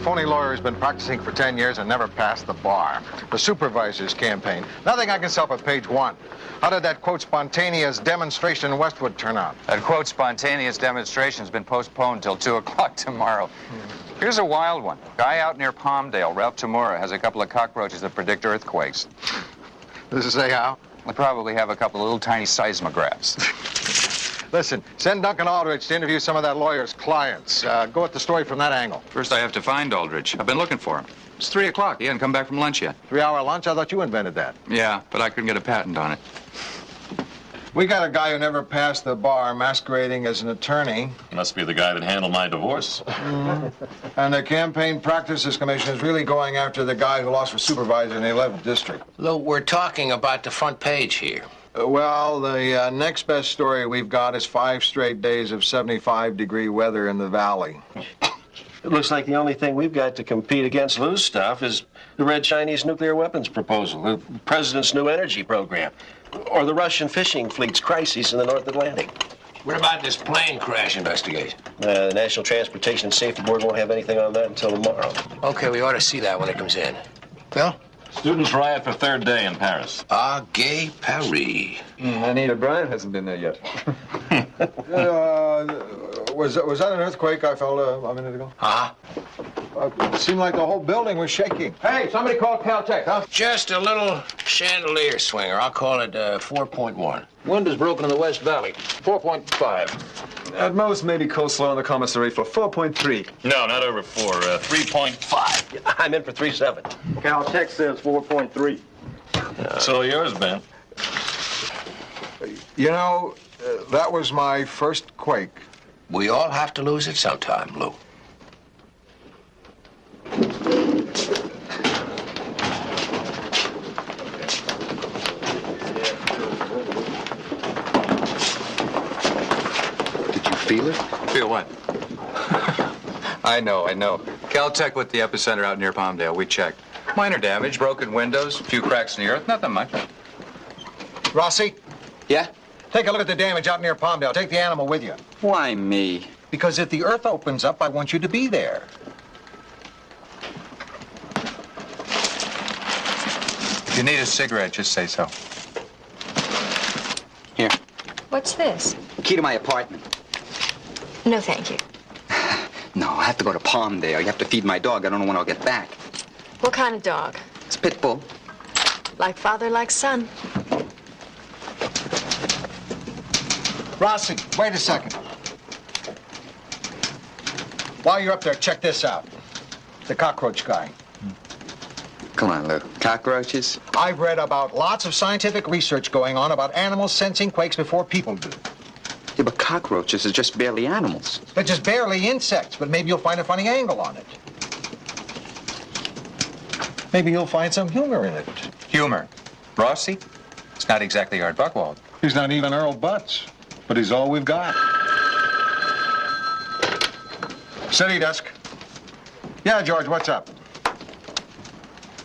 phony lawyer who's been practicing for 10 years and never passed the bar. The supervisor's campaign. Nothing I can sell for page 1. How did that, quote, spontaneous demonstration in Westwood turn out? That, quote, spontaneous demonstration has been postponed till 2 o'clock tomorrow. Here's a wild one. Guy out near Palmdale, Ralph Tamura, has a couple of cockroaches that predict earthquakes. Does it say how? They probably have a couple of little tiny seismographs. Listen, send Duncan Aldrich to interview some of that lawyer's clients. Go at the story from that angle. First, I have to find Aldrich. I've been looking for him. It's 3 o'clock. He hasn't come back from lunch yet. 3-hour lunch? I thought you invented that. Yeah, but I couldn't get a patent on it. We got a guy who never passed the bar masquerading as an attorney. Must be the guy that handled my divorce. And the Campaign Practices Commission is really going after the guy who lost for supervisor in the 11th District. Lou, we're talking about the front page here. Well, the next best story we've got is 5 straight days of 75-degree weather in the valley. It looks like the only thing we've got to compete against Lou's stuff is the Red Chinese nuclear weapons proposal, the President's new energy program, or the Russian fishing fleet's crises in the North Atlantic. What about this plane crash investigation? The National Transportation and Safety Board won't have anything on that until tomorrow. Okay, we ought to see that when it comes in. Phil? Students riot for 3rd day in Paris. Ah, gay Paris. Anita Bryant hasn't been there yet. Was that an earthquake I felt a minute ago? Uh-huh. It seemed like the whole building was shaking. Hey, somebody call Caltech, huh? Just a little chandelier swinger. I'll call it 4.1. Wind is broken in the West Valley. 4.5. At most, maybe coleslaw in the commissary for 4.3. No, not over 4. 3.5. I'm in for 3.7. Caltech says 4.3. So yours, Ben. You know, that was my first quake. We all have to lose it sometime, Lou. Did you feel it? Feel what? I know. Caltech with the epicenter out near Palmdale. We checked. Minor damage, broken windows, a few cracks in the earth, nothing much. Rossi, Yeah? take a look at the damage out near Palmdale. Take the animal with you. Why me? Because if the earth opens up, I want you to be there. If you need a cigarette, just say so. Here. What's this? Key to my apartment. No, thank you. No, I have to go to Palmdale. You have to feed my dog. I don't know when I'll get back. What kind of dog? It's pit bull. Like father, like son. Rossi, wait a second. While you're up there, check this out. The cockroach guy. Come on, Lou. Cockroaches? I've read about lots of scientific research going on about animals sensing quakes before people do. Yeah, but cockroaches are just barely animals. They're just barely insects, but maybe you'll find a funny angle on it. Maybe you'll find some humor in it. Humor. Rossi? It's not exactly Art Buchwald. He's not even Earl Butts, but he's all we've got. City desk. Yeah, George, what's up?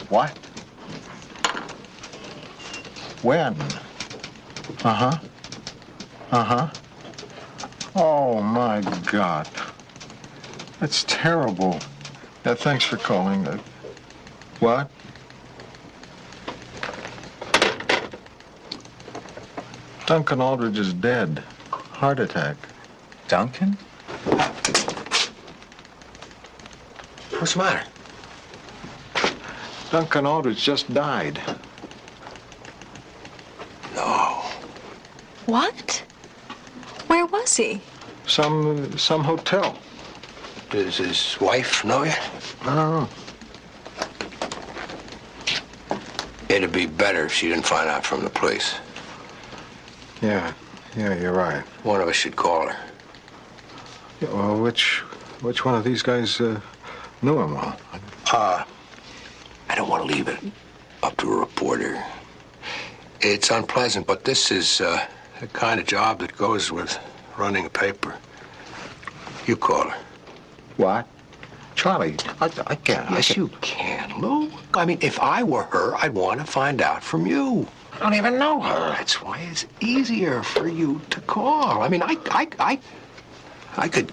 What? When? Uh-huh. Uh-huh. Oh, my God. That's terrible. Yeah, thanks for calling. What? Duncan Aldrich is dead. Heart attack. Duncan? What's the matter? Duncan Aldrich just died. No. What? Where was he? Some hotel. Does his wife know you? I don't know. It'd be better if she didn't find out from the police. Yeah, you're right. One of us should call her. Yeah, well, which one of these guys knew him well? I don't want to leave it up to a reporter. It's unpleasant, but this is the kind of job that goes with running a paper. You call her. What? Charlie, I can't. Yes, you can, Lou. I mean, if I were her, I'd want to find out from you. I don't even know her. That's why it's easier for you to call. I mean, I could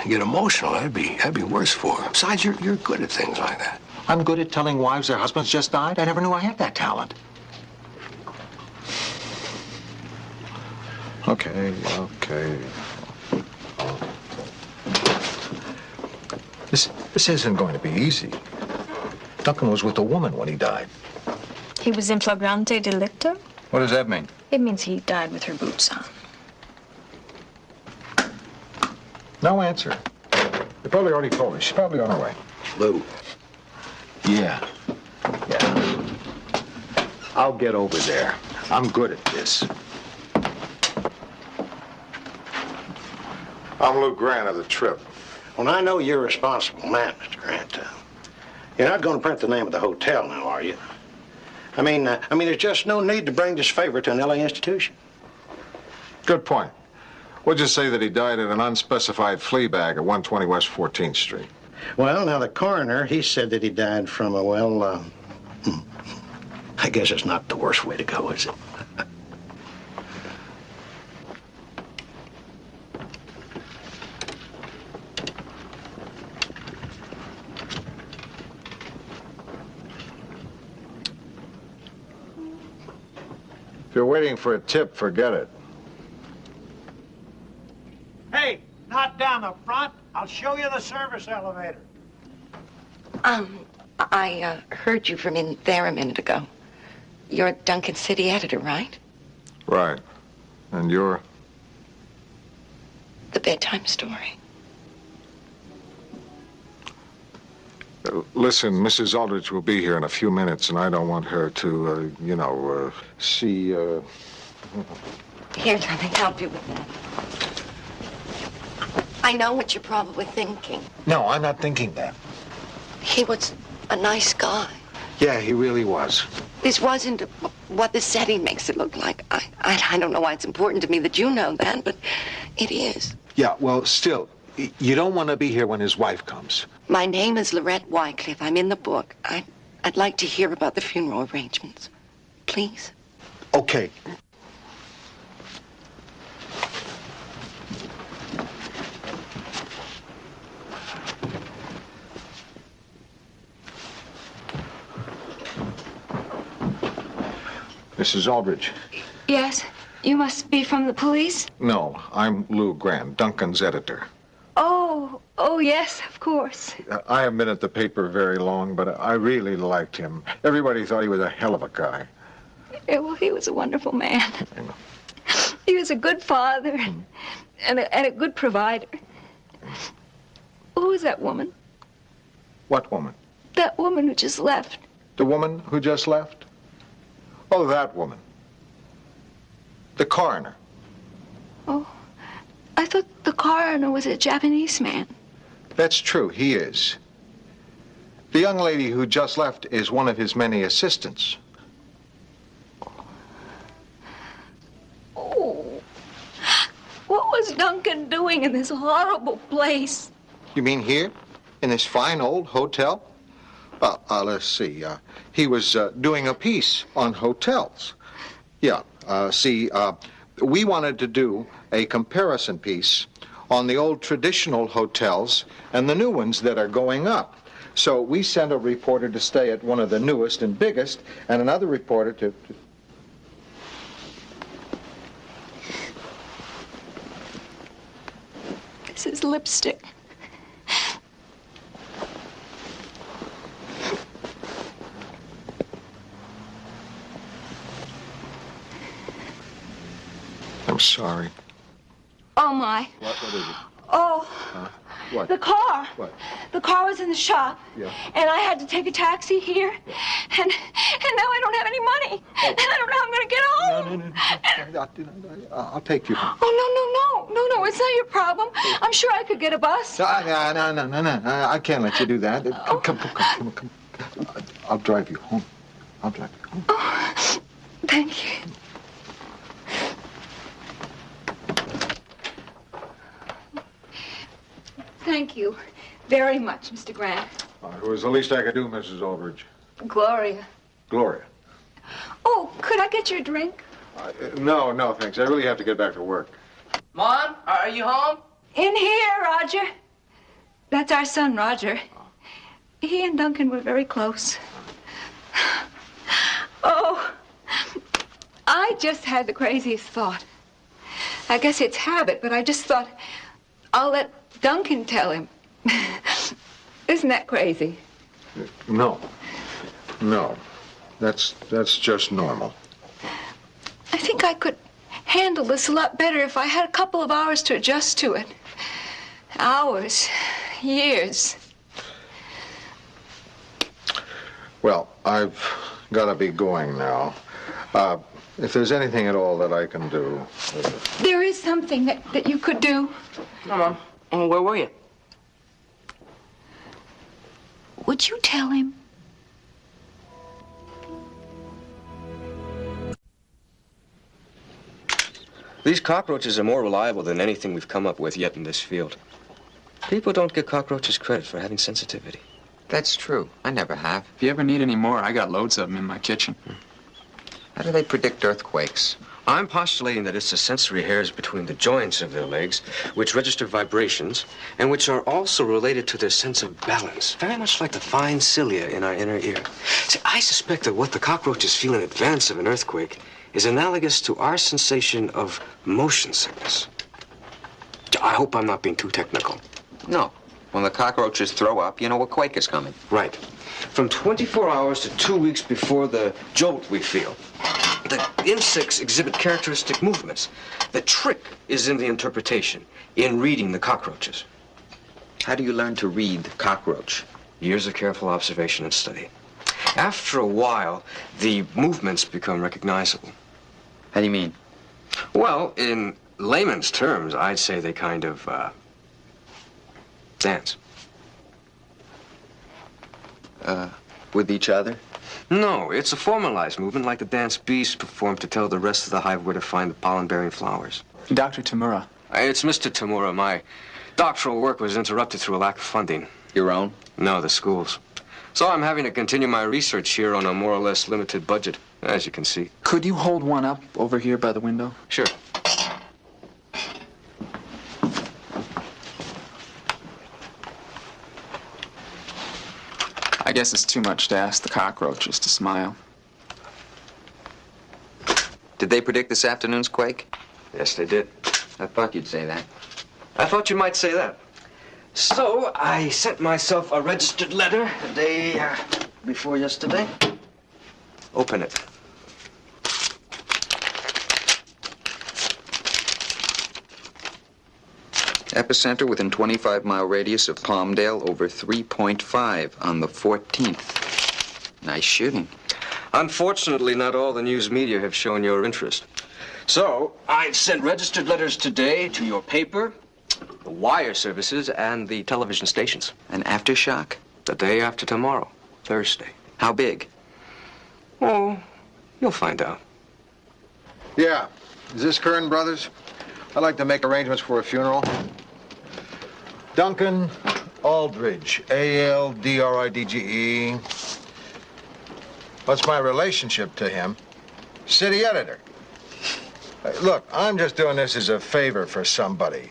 get emotional. That'd be worse for him. Besides, you're good at things like that. I'm good at telling wives their husbands just died. I never knew I had that talent. Okay. This isn't going to be easy. Duncan was with a woman when he died. He was in flagrante delicto? What does that mean? It means he died with her boots on. No answer. They probably already told her. She's probably on her way. Lou. Yeah. I'll get over there. I'm good at this. I'm Lou Grant of the Trip. Well, I know you're a responsible man, Mr. Grant. You're not going to print the name of the hotel now, are you? I mean, there's just no need to bring disfavor to an L.A. institution. Good point. We'll just say that he died in an unspecified flea bag at 120 West 14th Street. Well, now the coroner, he said that he died from a, I guess it's not the worst way to go, is it? If you're waiting for a tip, forget it. Hey, not down the front. I'll show you the service elevator. I heard you from in there a minute ago. You're Duncan City editor, right? Right. And you're? The bedtime story. Listen, Mrs. Aldrich will be here in a few minutes, and I don't want her to, see, Here, let me help you with that. I know what you're probably thinking. No, I'm not thinking that. He was a nice guy. Yeah, he really was. This wasn't what the setting makes it look like. I don't know why it's important to me that you know that, but it is. Yeah, well, still, you don't want to be here when his wife comes. My name is Lorette Wycliffe. I'm in the book. I'd like to hear about the funeral arrangements. Please? Okay. Mrs. Aldrich. Yes? You must be from the police? No, I'm Lou Grant, Duncan's editor. Oh, yes, of course. I haven't been at the paper very long, but I really liked him. Everybody thought he was a hell of a guy. Yeah, well, he was a wonderful man. He was a good father and a good provider. Who was that woman? What woman? That woman who just left. The woman who just left? Oh, that woman. The coroner. Oh, I thought the coroner was a Japanese man. That's true, he is. The young lady who just left is one of his many assistants. Oh, what was Duncan doing in this horrible place? You mean here? In this fine old hotel? Let's see. He was doing a piece on hotels. Yeah, we wanted to do a comparison piece on the old traditional hotels and the new ones that are going up. So we sent a reporter to stay at one of the newest and biggest, and another reporter to... This is lipstick. I'm sorry. Oh, my. What is it? Oh. What? The car. What? The car was in the shop. Yeah. And I had to take a taxi here. Yeah. And now I don't have any money. Oh. And I don't know how I'm going to get home. No. I'll take you home. Oh, no. It's not your problem. I'm sure I could get a bus. No. I can't let you do that. Come. I'll drive you home. Oh, thank you. Thank you very much, Mr. Grant. It was the least I could do, Mrs. Aldrich. Gloria. Oh, could I get your drink? No, thanks. I really have to get back to work. Mom, are you home? In here, Roger. That's our son, Roger. He and Duncan were very close. Oh, I just had the craziest thought. I guess it's habit, but I just thought I'll let Duncan tell him. Isn't that crazy? No. No. That's just normal. I think I could handle this a lot better if I had a couple of hours to adjust to it. Hours. Years. Well, I've got to be going now. If there's anything at all that I can do... There is something that you could do. Come on. Where were you? Would you tell him? These cockroaches are more reliable than anything we've come up with yet in this field. People don't give cockroaches credit for having sensitivity. That's true. I never have. If you ever need any more, I got loads of them in my kitchen. How do they predict earthquakes? I'm postulating that it's the sensory hairs between the joints of their legs which register vibrations and which are also related to their sense of balance, very much like the fine cilia in our inner ear. See, I suspect that what the cockroaches feel in advance of an earthquake is analogous to our sensation of motion sickness. I hope I'm not being too technical. No. When the cockroaches throw up, you know a quake is coming. Right. From 24 hours to 2 weeks before the jolt we feel, the insects exhibit characteristic movements. The trick is in the interpretation, in reading the cockroaches. How do you learn to read the cockroach? Years of careful observation and study. After a while, the movements become recognizable. How do you mean? Well, in layman's terms, I'd say they kind of, dance. With each other? No, it's a formalized movement like the dance bees perform to tell the rest of the hive where to find the pollen-bearing flowers. Dr. Tamura. It's Mr. Tamura. My doctoral work was interrupted through a lack of funding. Your own? No, the school's. So I'm having to continue my research here on a more or less limited budget, as you can see. Could you hold one up over here by the window? Sure. I guess it's too much to ask the cockroaches to smile. Did they predict this afternoon's quake? Yes, they did. I thought you'd say that. I thought you might say that. So I sent myself a registered letter the day before yesterday. Open it. Epicenter within 25-mile radius of Palmdale, over 3.5 on the 14th. Nice shooting. Unfortunately, not all the news media have shown your interest. So I sent registered letters today to your paper, the wire services, and the television stations. An aftershock? The day after tomorrow, Thursday. How big? Oh, you'll find out. Yeah. Is this Kern Brothers? I'd like to make arrangements for a funeral. Duncan Aldridge, A-L-D-R-I-D-G-E. What's my relationship to him? City editor. Look, I'm just doing this as a favor for somebody.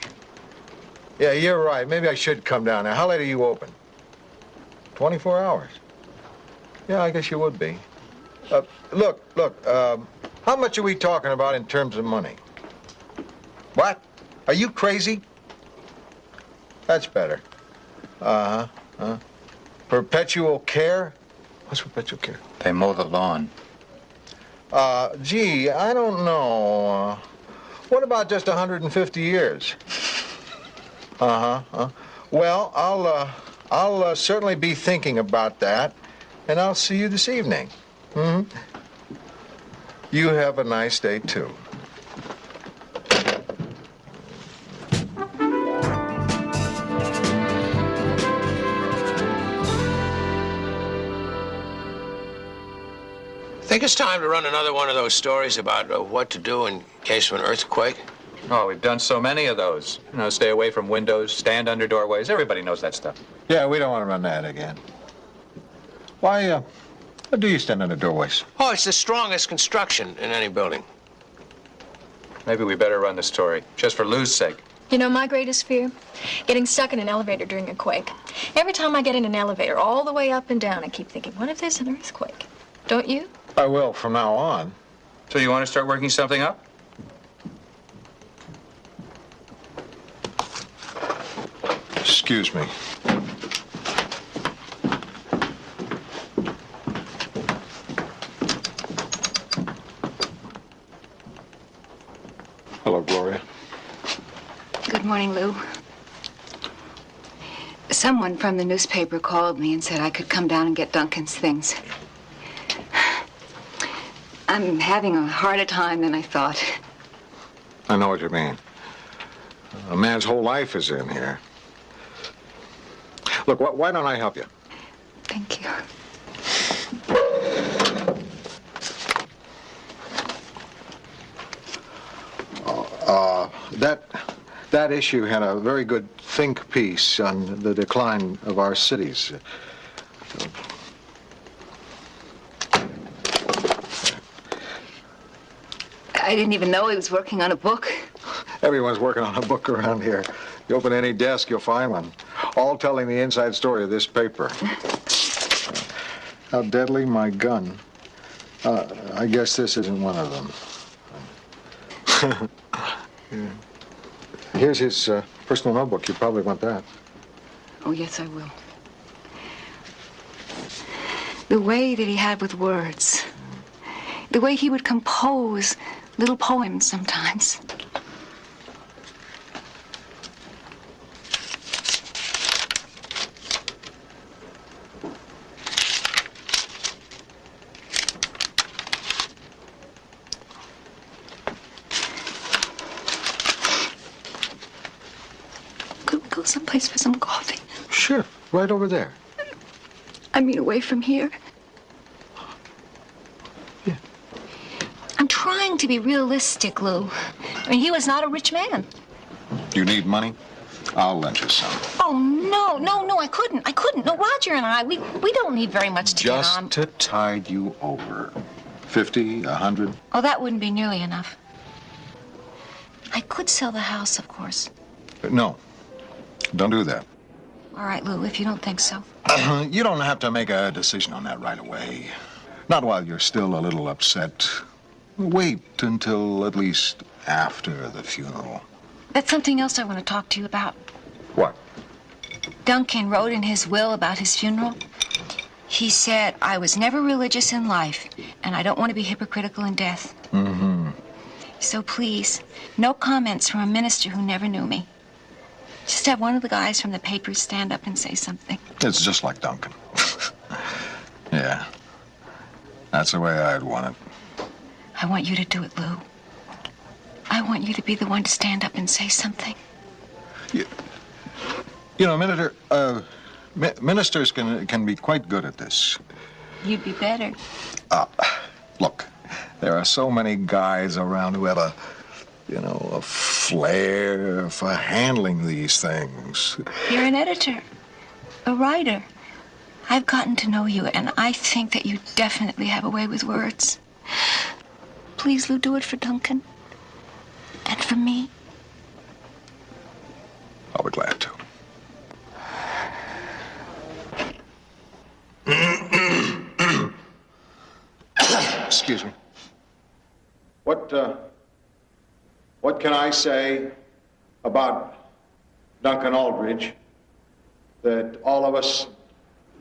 Yeah, you're right. Maybe I should come down there. How late are you open? 24 hours. Yeah, I guess you would be. Look, how much are we talking about in terms of money? What? Are you crazy? That's better. Perpetual care? What's perpetual care? They mow the lawn. Gee, I don't know. What about just 150 years? Well, I'll certainly be thinking about that, and I'll see you this evening. You have a nice day, too. Think it's time to run another one of those stories about what to do in case of an earthquake? Oh, we've done so many of those. You know, stay away from windows, stand under doorways. Everybody knows that stuff. Yeah, we don't want to run that again. Why do you stand under doorways? Oh, it's the strongest construction in any building. Maybe we better run the story, just for Lou's sake. You know, my greatest fear? Getting stuck in an elevator during a quake. Every time I get in an elevator, all the way up and down, I keep thinking, what if there's an earthquake? Don't you? I will from now on. So you want to start working something up? Excuse me. Hello, Gloria. Good morning, Lou. Someone from the newspaper called me and said I could come down and get Duncan's things. I'm having a harder time than I thought. I know what you mean. A man's whole life is in here. Look, why don't I help you? Thank you. That issue had a very good think piece on the decline of our cities. I didn't even know he was working on a book. Everyone's working on a book around here. You open any desk, you'll find one. All telling the inside story of this paper. How deadly my gun. I guess this isn't one of them. Yeah. Here's his personal notebook. You probably want that. Oh, yes, I will. The way that he had with words. The way he would compose little poems sometimes. Could we go someplace for some coffee? Sure, right over there. I mean, away from here. Yeah. I'm trying to be realistic, Lou. I mean, he was not a rich man. You need money? I'll lend you some. Oh, no, I couldn't. No, Roger and I, we don't need very much to get on. Just to tide you over. 50, 100. Oh, that wouldn't be nearly enough. I could sell the house, of course. No, don't do that. All right, Lou, if you don't think so. You don't have to make a decision on that right away. Not while you're still a little upset. Wait until at least after the funeral. That's something else I want to talk to you about. What? Duncan wrote in his will about his funeral. He said, I was never religious in life, and I don't want to be hypocritical in death. Mm-hmm. So please, no comments from a minister who never knew me. Just have one of the guys from the papers stand up and say something. It's just like Duncan. Yeah. That's the way I'd want it. I want you to do it, Lou. I want you to be the one to stand up and say something. You know, ministers can be quite good at this. You'd be better. Look, there are so many guys around who have a flair for handling these things. You're an editor, a writer. I've gotten to know you, and I think that you definitely have a way with words. Please, Lou, do it for Duncan. And for me. I'll be glad to. Excuse me. What can I say about Duncan Aldridge that all of us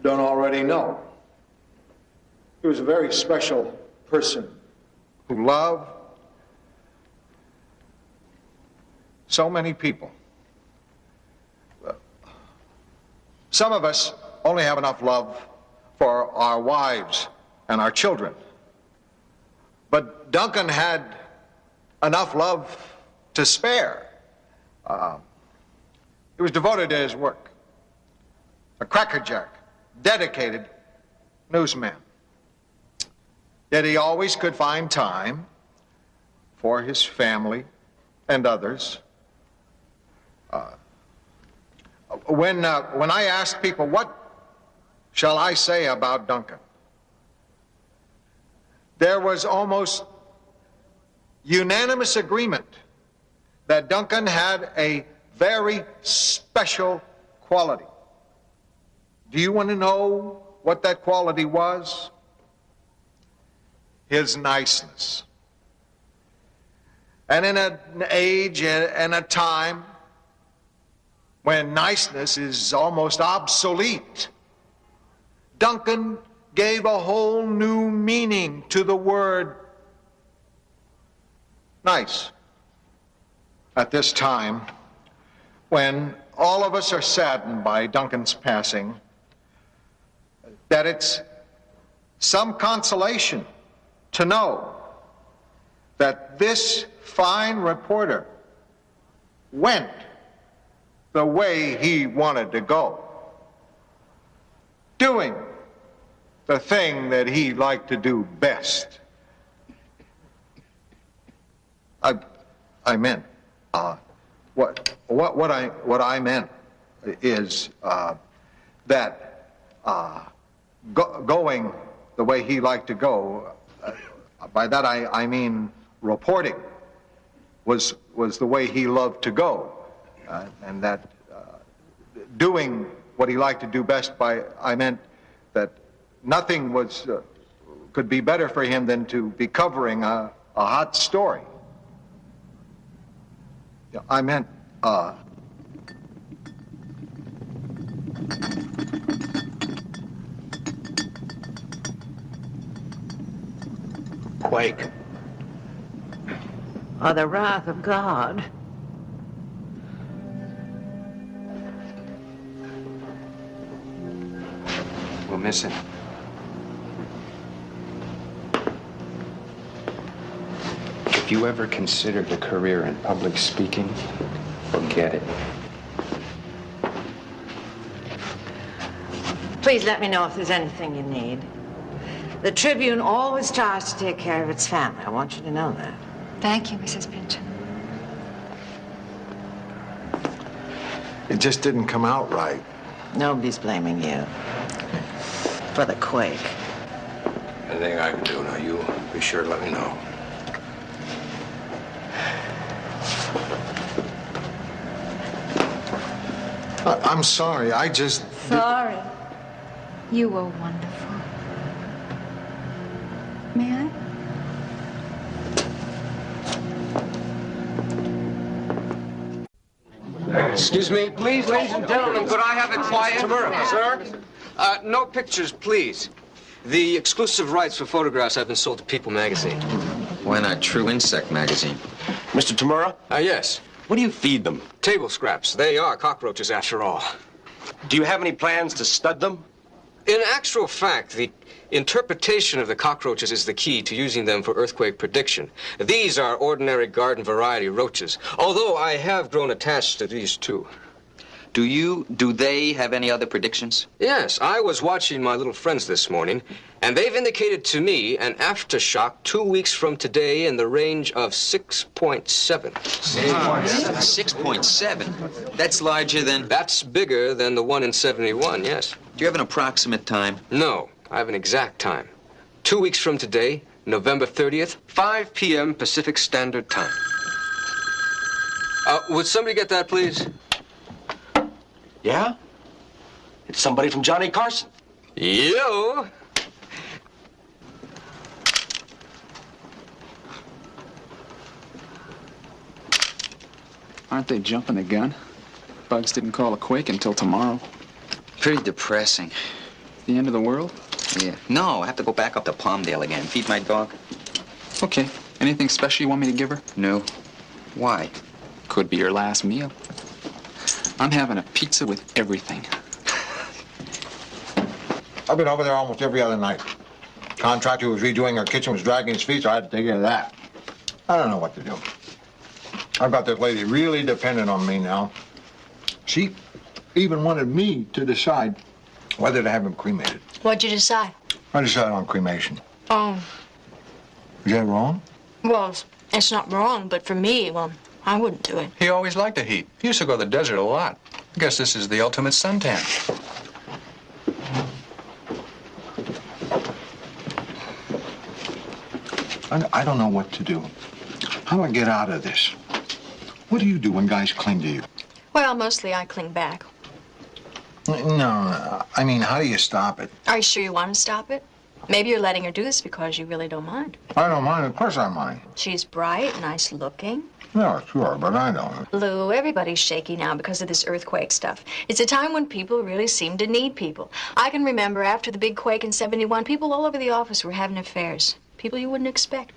don't already know? He was a very special person who loved so many people. Some of us only have enough love for our wives and our children. But Duncan had enough love to spare. He was devoted to his work. A crackerjack, dedicated newsman. Yet he always could find time for his family and others. When I asked people, what shall I say about Duncan? There was almost unanimous agreement that Duncan had a very special quality. Do you want to know what that quality was? His niceness. And in an age and a time when niceness is almost obsolete, Duncan gave a whole new meaning to the word nice. At this time, when all of us are saddened by Duncan's passing, that it's some consolation to know that this fine reporter went the way he wanted to go, doing the thing that he liked to do best. I meant, what I meant is that going the way he liked to go. By that I mean reporting was the way he loved to go, and that doing what he liked to do best. I meant that nothing could be better for him than to be covering a hot story. I meant Quake. Or the wrath of God. We'll miss him. If you ever considered a career in public speaking, forget it. Please let me know if there's anything you need. The Tribune always tries to take care of its family. I want you to know that. Thank you, Mrs. Pynchon. it just didn't come out right. Nobody's blaming you for the quake. Anything I can do, now you be sure to let me know. I'm sorry, I just... Sorry. You were wonderful. May I? Excuse me, please, ladies and gentlemen, could I have it quiet? Sir? No pictures, please. The exclusive rights for photographs have been sold to People magazine. Why not True Insect magazine? Mr. Tamura? Yes. What do you feed them? Table scraps. They are cockroaches, after all. Do you have any plans to stud them? In actual fact, the interpretation of the cockroaches is the key to using them for earthquake prediction. These are ordinary garden variety roaches, although I have grown attached to these too. Do they have any other predictions? Yes, I was watching my little friends this morning, and they've indicated to me an aftershock 2 weeks from today in the range of 6.7. 6.7? That's larger than... That's bigger than the one in 71, yes. Do you have an approximate time? No, I have an exact time. 2 weeks from today, November 30th, 5 p.m. Pacific Standard Time. Would somebody get that, please? Yeah? It's somebody from Johnny Carson. You? Aren't they jumping the gun? Bugs didn't call a quake until tomorrow. Pretty depressing. The end of the world? Yeah. No, I have to go back up to Palmdale again. Feed my dog. Okay. Anything special you want me to give her? No. Why? Could be your last meal. I'm having a pizza with everything. I've been over there almost every other night. Contractor who was redoing our kitchen was dragging his feet, so I had to take care of that. I don't know what to do. I've got this lady really dependent on me now. She even wanted me to decide whether to have him cremated. What'd you decide? I decided on cremation. Oh, Is that wrong? well, it's not wrong, but for me, well, I wouldn't do it. He always liked the heat. He used to go to the desert a lot. I guess this is the ultimate suntan. I don't know what to do. How do I get out of this? What do you do when guys cling to you? Well, mostly I cling back. No, I mean, how do you stop it? Are you sure you want to stop it? Maybe you're letting her do this because you really don't mind. I don't mind. Of course I mind. She's bright, nice looking. No, sure, but I don't. Lou, everybody's shaky now because of this earthquake stuff. It's a time when people really seem to need people. I can remember after the big quake in '71, people all over the office were having affairs. People you wouldn't expect.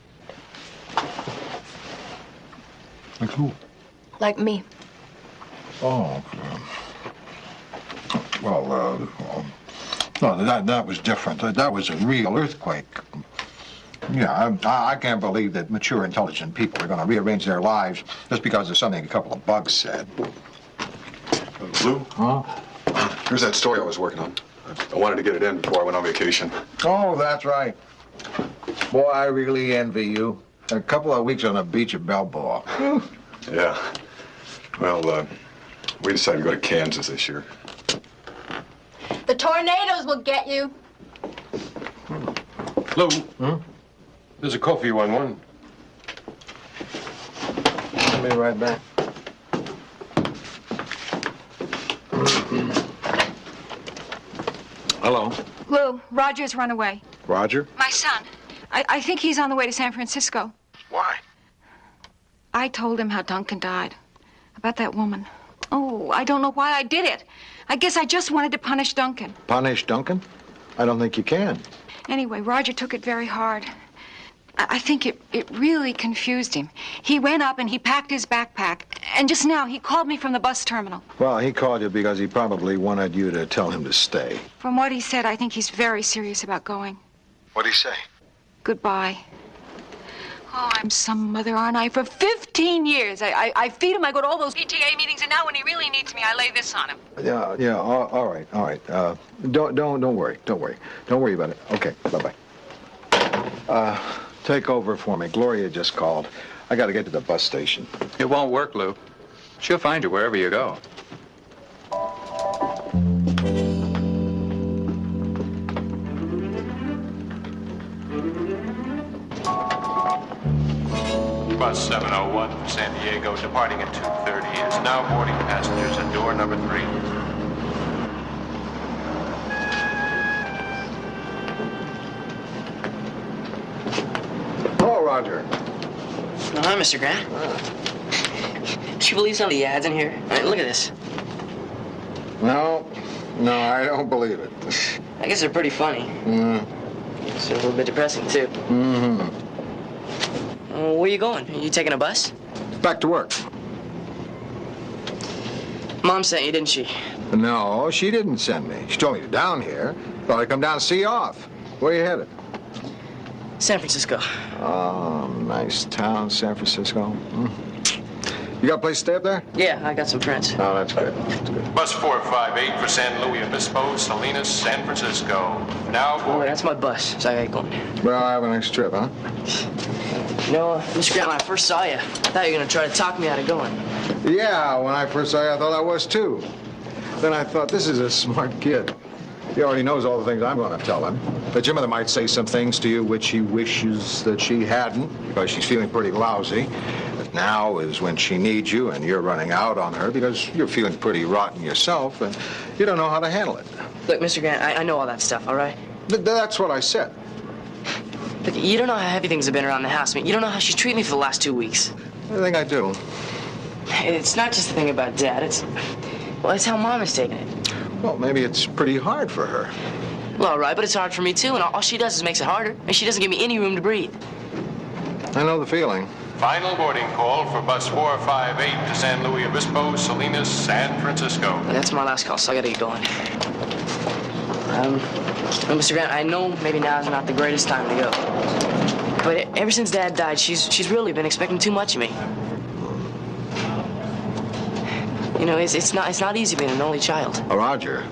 Like who? Like me. Oh, well, no, that was different. That was a real earthquake. Yeah, I can't believe that mature, intelligent people are going to rearrange their lives just because of something a couple of bugs said. Lou? Huh? Here's that story I was working on. I wanted to get it in before I went on vacation. Oh, that's right. Boy, I really envy you. A couple of weeks on the beach at Balboa. Yeah. Well, we decided to go to Kansas this year. The tornadoes will get you. Lou, there's a call for you on one. I'll be right back. Hello. Lou, Roger's run away. Roger? My son. I think he's on the way to San Francisco. Why? I told him how Duncan died. About that woman. Oh, I don't know why I did it. I guess I just wanted to punish Duncan. Punish Duncan? I don't think you can. Anyway, Roger took it very hard. I think it really confused him. He went up and he packed his backpack. And just now, he called me from the bus terminal. Well, he called you because he probably wanted you to tell him to stay. From what he said, I think he's very serious about going. What'd he say? Goodbye. Oh, I'm some mother, aren't I? For 15 years, I feed him, I go to all those PTA meetings, and now when he really needs me, I lay this on him. Yeah, all right. Don't worry. Don't worry about it. Okay, bye-bye. Take over for me. Gloria just called. I got to get to the bus station. It won't work, Lou. She'll find you wherever you go. Bus 701 from San Diego, departing at 2:30, is now boarding passengers at door number 3. Hello, Roger. Oh, hi, Mr. Grant. Did you believe some of the ads in here? I mean, look at this. No, I don't believe it. I guess they're pretty funny. It's a little bit depressing, too. Where are you going? Are you taking a bus? Back to work. Mom sent you, didn't she? No, she didn't send me. She told me to down here. Thought I'd come down and see you off. Where are you headed? San Francisco. Oh, nice town, San Francisco. You got a place to stay up there? Yeah, I got some friends. Oh, that's good. Bus 458 for San Luis Obispo, Salinas, San Francisco. Now boarding. Oh, that's my bus, so I gotta go. Well, have a nice trip, huh? You know, Mr. Grant, when I first saw you, I thought you were gonna try to talk me out of going. Yeah, when I first saw you, I thought I was too. Then I thought, this is a smart kid. He already knows all the things I'm going to tell him. But your mother might say some things to you which he wishes that she hadn't, because she's feeling pretty lousy. But now is when she needs you, and you're running out on her because you're feeling pretty rotten yourself, and you don't know how to handle it. Look, Mr. Grant, I know all that stuff, all right? That's what I said. Look, you don't know how heavy things have been around the house. I mean, you don't know how she's treated me for the last 2 weeks. I think I do. It's not just the thing about Dad. It's how Mom is taking it. Well, maybe it's pretty hard for her. Well, all right, but it's hard for me, too, and all she does is makes it harder. And she doesn't give me any room to breathe. I know the feeling. Final boarding call for bus 458 to San Luis Obispo, Salinas, San Francisco. Well, that's my last call, so I gotta get going. Well, Mr. Grant, I know maybe now is not the greatest time to go. But ever since Dad died, she's really been expecting too much of me. You know, it's not easy being an only child. Oh, Roger,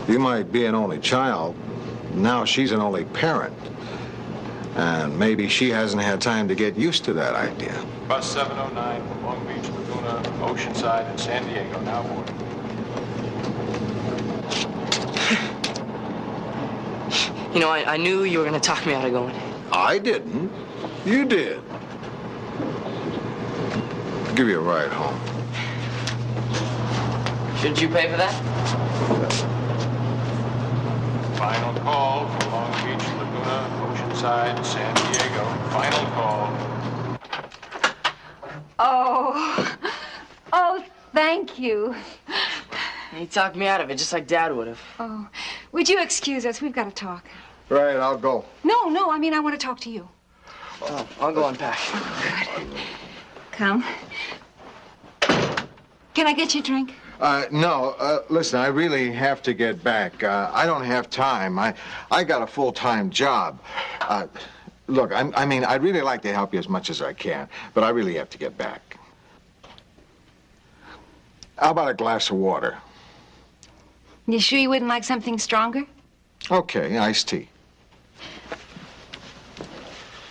you might be an only child. Now she's an only parent. And maybe she hasn't had time to get used to that idea. Bus 709 from Long Beach, Laguna, Oceanside, and San Diego, now boarding. You know, I knew you were going to talk me out of going. I didn't. You did. I'll give you a ride home. Shouldn't you pay for that? Final call from Long Beach, Laguna, Oceanside, San Diego. Final call. Oh, thank you. He talked me out of it, just like Dad would have. Oh, would you excuse us? We've got to talk. Right, I'll go. No, I mean, I want to talk to you. Oh, I'll go unpack. Good. Come. Can I get you a drink? No, listen, I really have to get back. I don't have time. I got a full-time job. Look, I mean, I'd really like to help you as much as I can, but I really have to get back. How about a glass of water? You sure you wouldn't like something stronger? Okay, iced tea.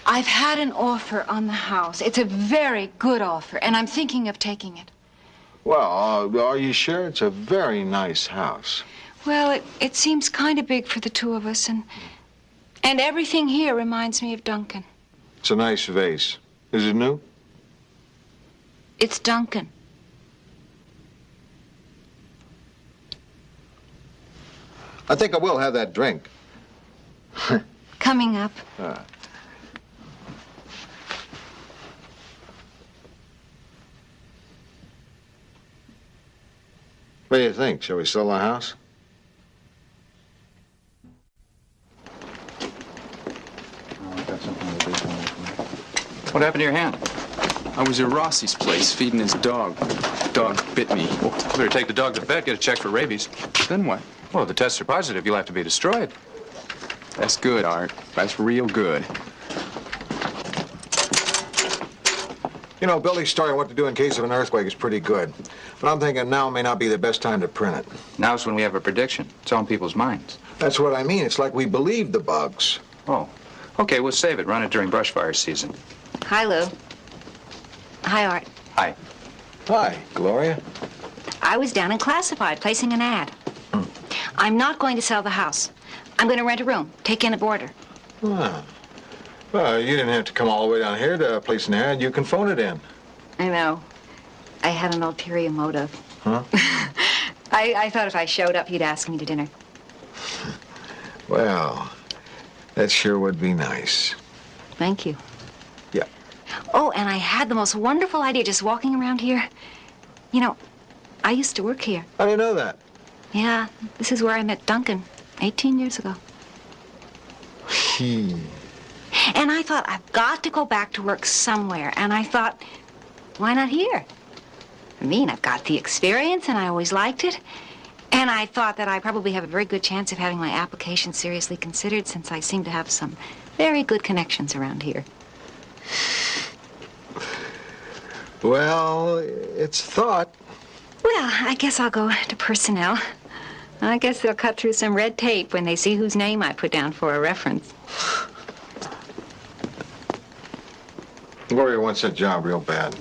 I've had an offer on the house. It's a very good offer, and I'm thinking of taking it. Well, are you sure? It's a very nice house. Well, it seems kind of big for the two of us, and everything here reminds me of Duncan. It's a nice vase. Is it new? It's Duncan. I think I will have that drink. Coming up. What do you think? Shall we sell the house? What happened to your hand? I was at Rossi's place feeding his dog. Dog bit me. Well, better take the dog to vet, get a check for rabies. Then what? Well, if the tests are positive, you'll have to be destroyed. That's good, Art. That's real good. You know, Billy's story on what to do in case of an earthquake is pretty good. But I'm thinking now may not be the best time to print it. Now's when we have a prediction. It's on people's minds. That's what I mean. It's like we believe the bugs. Oh. Okay, we'll save it. Run it during brush fire season. Hi, Lou. Hi, Art. Hi. Hi, Gloria. I was down in Classified placing an ad. I'm not going to sell the house. I'm going to rent a room, take in a boarder. Ah. Well, you didn't have to come all the way down here to place an ad. You can phone it in. I know. I had an ulterior motive. Huh? I thought if I showed up, he'd ask me to dinner. Well, that sure would be nice. Thank you. Yeah. Oh, and I had the most wonderful idea just walking around here. You know, I used to work here. I didn't know that. Yeah, this is where I met Duncan 18 years ago. And I thought, I've got to go back to work somewhere. And I thought, why not here? I mean, I've got the experience, and I always liked it. And I thought that I probably have a very good chance of having my application seriously considered, since I seem to have some very good connections around here. Well, it's thought. Well, I guess I'll go to personnel. I guess they'll cut through some red tape when they see whose name I put down for a reference. Gloria wants that job real bad.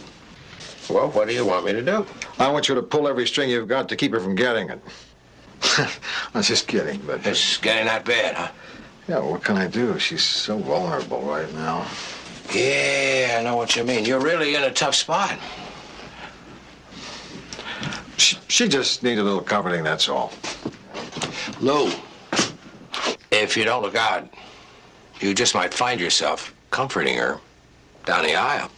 Well, what do you want me to do? I want you to pull every string you've got to keep her from getting it. I was just kidding, but... It's getting that bad, huh? Yeah, what can I do? She's so vulnerable right now. Yeah, I know what you mean. You're really in a tough spot. She just needs a little comforting, that's all. Lou, if you don't look out, you just might find yourself comforting her down the aisle.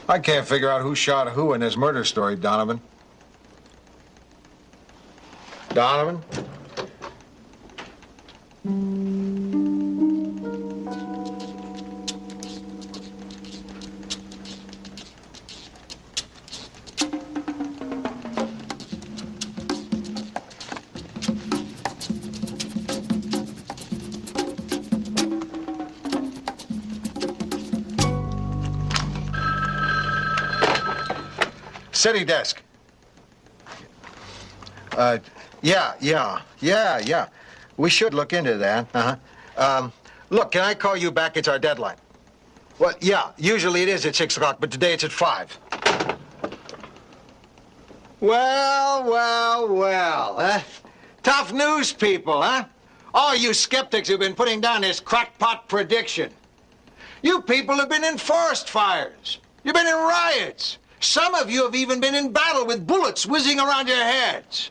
I can't figure out who shot who in this murder story, Donovan. Donovan? City desk. Yeah. We should look into that. Look, can I call you back? It's our deadline. Well, yeah, usually it is at 6 o'clock, but today it's at 5. Well. Tough news, people, huh? All you skeptics who've been putting down this crackpot prediction. You people have been in forest fires. You've been in riots. Some of you have even been in battle with bullets whizzing around your heads.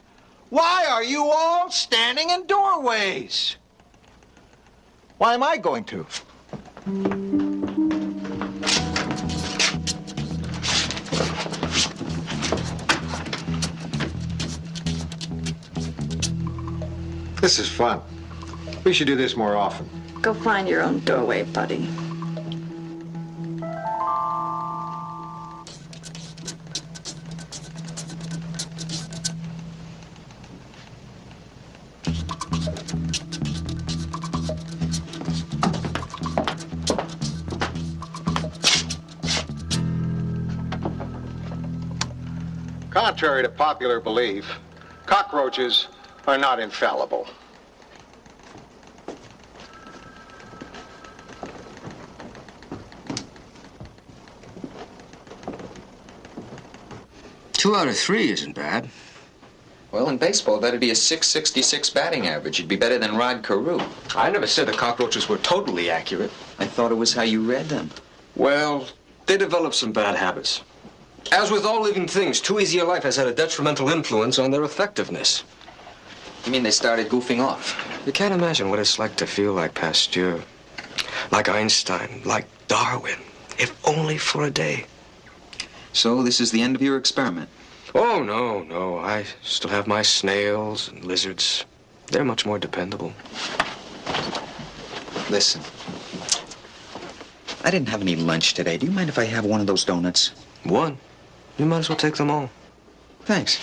Why are you all standing in doorways? Why am I going to? This is fun. We should do this more often. Go find your own doorway, buddy. Contrary to popular belief, cockroaches are not infallible. Two out of three isn't bad. Well, in baseball, that'd be a .666 batting average. You'd be better than Rod Carew. I never said the cockroaches were totally accurate. I thought it was how you read them. Well, they developed some bad habits. As with all living things, too easy a life has had a detrimental influence on their effectiveness. You mean they started goofing off? You can't imagine what it's like to feel like Pasteur, like Einstein, like Darwin, if only for a day. So this is the end of your experiment? Oh, no. I still have my snails and lizards. They're much more dependable. Listen, I didn't have any lunch today. Do you mind if I have one of those donuts? One? You might as well take them all. Thanks.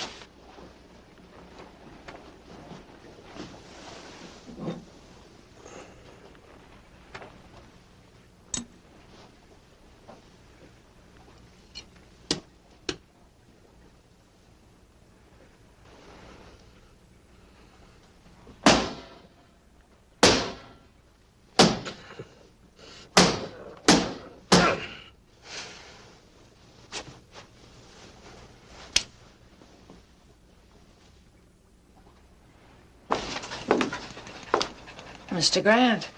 Mr. Grant.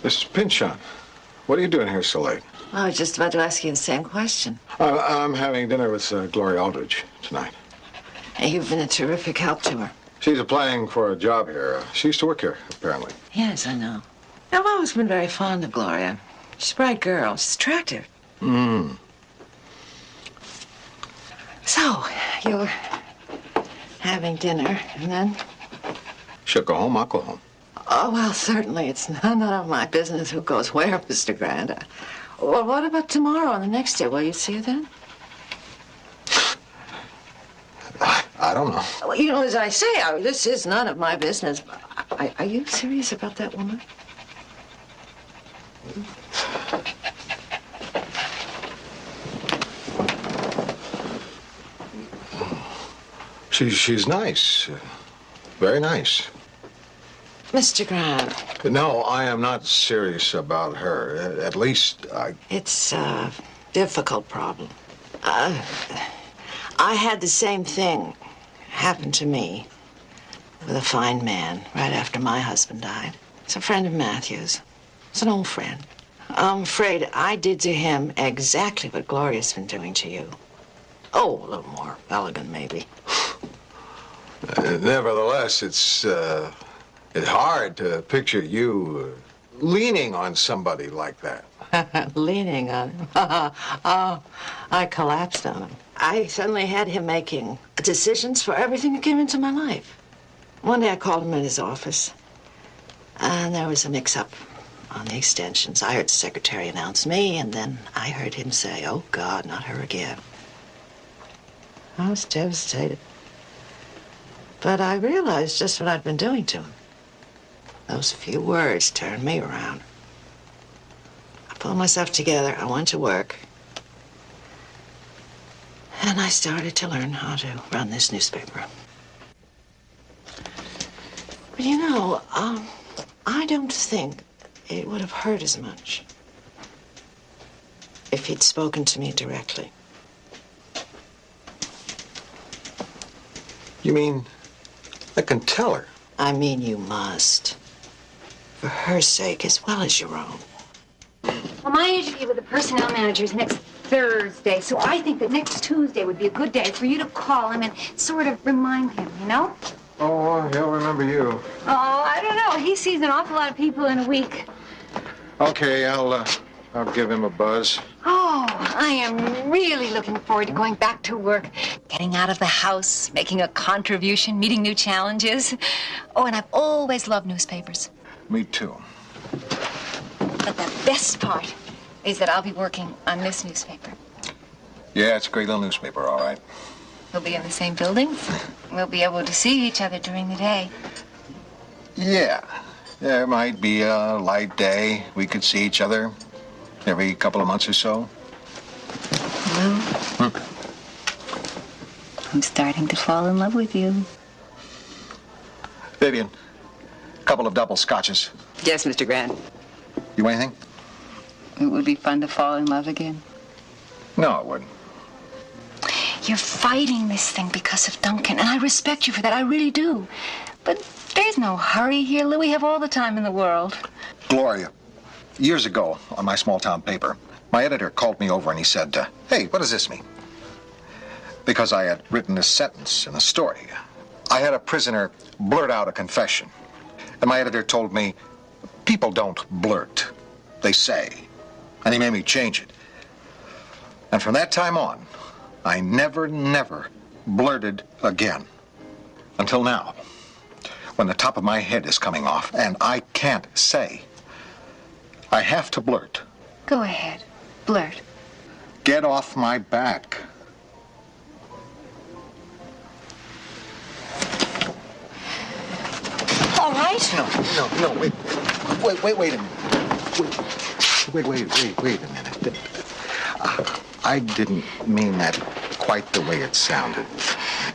Mrs. Pinchon, what are you doing here so late? I was just about to ask you the same question. I'm having dinner with Gloria Aldrich tonight. Hey, you've been a terrific help to her. She's applying for a job here. She used to work here, apparently. Yes, I know. I've always been very fond of Gloria. She's a bright girl. She's attractive. So, you're having dinner, and then? She'll go home, I'll go home. Oh, well, certainly. It's none of my business who goes where, Mr. Grant. Well, what about tomorrow and the next day? Will you see her then? I don't know. Well, you know, as I say, this is none of my business. Are you serious about that woman? She's nice. Very nice. Mr. Grant. No, I am not serious about her. At least I... It's a difficult problem. I had the same thing happen to me with a fine man right after my husband died. It's a friend of Matthew's. It's an old friend. I'm afraid I did to him exactly what Gloria's been doing to you. Oh, a little more elegant, maybe. Nevertheless, it's hard to picture you leaning on somebody like that. Leaning on him? Oh, I collapsed on him. I suddenly had him making decisions for everything that came into my life. One day I called him in his office, and there was a mix-up on the extensions. I heard the secretary announce me, and then I heard him say, "Oh, God, not her again." I was devastated. But I realized just what I'd been doing to him. Those few words turned me around. I pulled myself together. I went to work. And I started to learn how to run this newspaper. But you know, I don't think it would have hurt as much if he'd spoken to me directly. You mean, I can tell her? I mean, you must. For her sake as well as your own. Well, my interview with the personnel manager is next Thursday, so I think that next Tuesday would be a good day for you to call him and sort of remind him, you know? Oh, he'll remember you. Oh, I don't know. He sees an awful lot of people in a week. Okay, I'll give him a buzz. Oh, I am really looking forward to going back to work, getting out of the house, making a contribution, meeting new challenges. Oh, and I've always loved newspapers. Me too. But the best part is that I'll be working on this newspaper. Yeah, it's a great little newspaper, all right. We'll be in the same building. We'll be able to see each other during the day. Yeah. There might be a light day. We could see each other every couple of months or so. Lou, I'm starting to fall in love with you. Vivian, a couple of double scotches. Yes, Mr. Grant. You want anything? It would be fun to fall in love again. No, it wouldn't. You're fighting this thing because of Duncan, and I respect you for that. I really do. But there's no hurry here, Lou. We have all the time in the world. Gloria, years ago on my small town paper, my editor called me over and he said, hey, what does this mean? Because I had written this sentence in a story. I had a prisoner blurt out a confession. And my editor told me, people don't blurt, they say. And he made me change it. And from that time on, I never blurted again. Until now, when the top of my head is coming off and I can't say, I have to blurt. Go ahead. Blurt. Get off my back. All right. No, wait a minute. Wait a minute. I didn't mean that quite the way it sounded.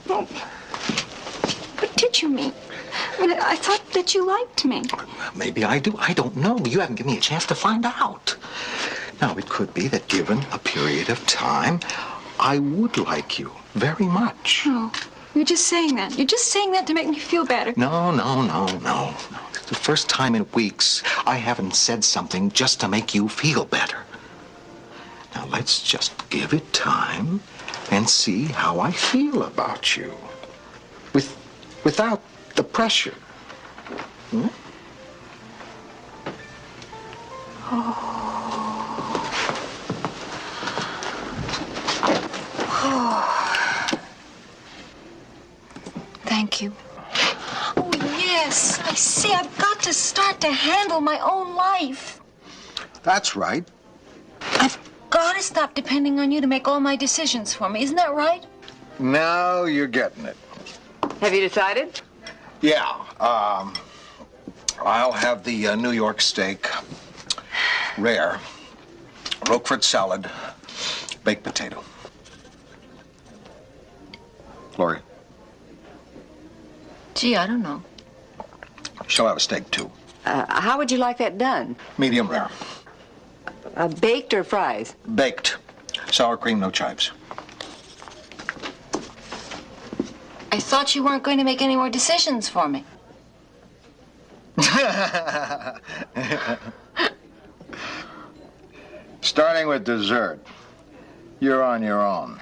Well, what did you mean? I mean, I thought that you liked me. Maybe I do. I don't know. You haven't given me a chance to find out. Now, it could be that given a period of time, I would like you very much. Oh, you're just saying that. You're just saying that to make me feel better. No. It's the first time in weeks I haven't said something just to make you feel better. Now, let's just give it time and see how I feel about you. Without the pressure. Hmm? Thank you. Oh, yes. I see. I've got to start to handle my own life. That's right. I've got to stop depending on you to make all my decisions for me. Isn't that right? Now you're getting it. Have you decided? Yeah. I'll have the New York steak, rare, Roquefort salad, baked potato. Gloria. Gee, I don't know. She'll have a steak, too. How would you like that done? Medium rare. Baked or fries? Baked. Sour cream, no chives. I thought you weren't going to make any more decisions for me. Starting with dessert. You're on your own.